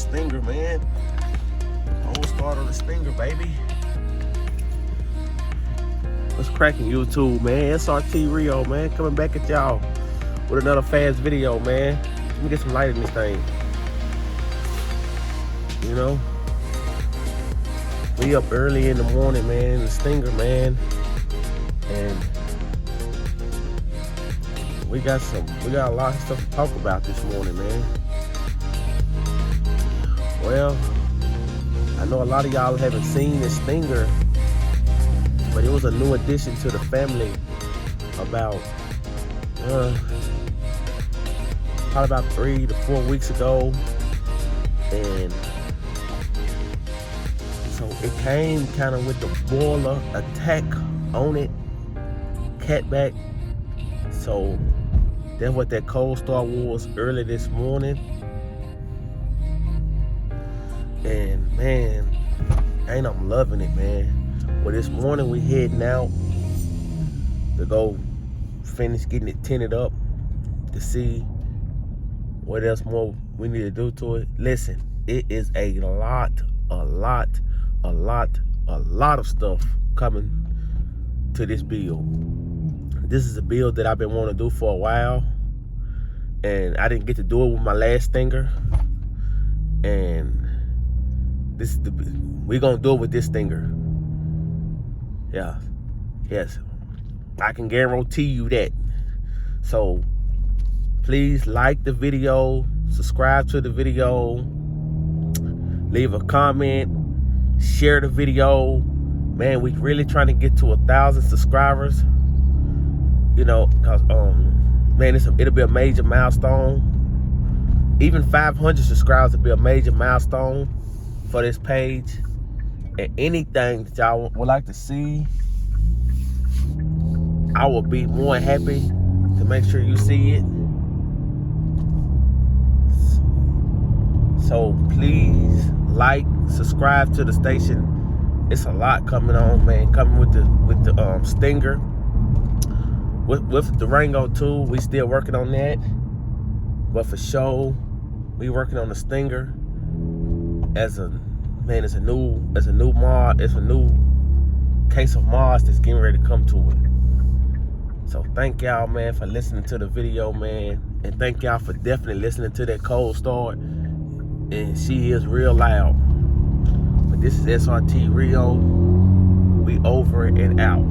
Stinger, man. Cold start on the Stinger, baby. What's cracking, YouTube, man? SRT Rio, man, coming back at y'all with another fast video, man. Let me get some light in this thing. You know, we up early in the morning, man, in the Stinger, man, and we got a lot of stuff to talk about this morning, man. Well, I know a lot of y'all haven't seen the Stinger, but it was a new addition to the family about probably about 3 to 4 weeks ago, and so it came kind of with the BORLA attack on it, catback. So that's what that cold start was early this morning. And man, ain't I'm loving it, man. Well, this morning we heading out to go finish getting it tinted up to see what else more we need to do to it. Listen, it is a lot of stuff coming to this build. This is a build that I've been wanting to do for a while, and I didn't get to do it with my last Stinger, and this is we're gonna do it with this Stinger. Yeah, yes, I can guarantee you that. So please like the video, subscribe to the video, leave a comment, share the video. Man, we really trying to get to 1,000 subscribers. You know, cause man, it'll be a major milestone. Even 500 subscribers will be a major milestone for this page. And anything that y'all would like to see, I will be more than happy to make sure you see it. So please like, subscribe to the station. It's a lot coming on, man. Coming with the Stinger. With the Rango too, we still working on that. But for sure, we working on the Stinger as a new mod. It's a new case of mods that's getting ready to come to it. So thank y'all, man, for listening to the video, man, and thank y'all for definitely listening to that cold start. And she is real loud. But this is SRT Rio. We over and out.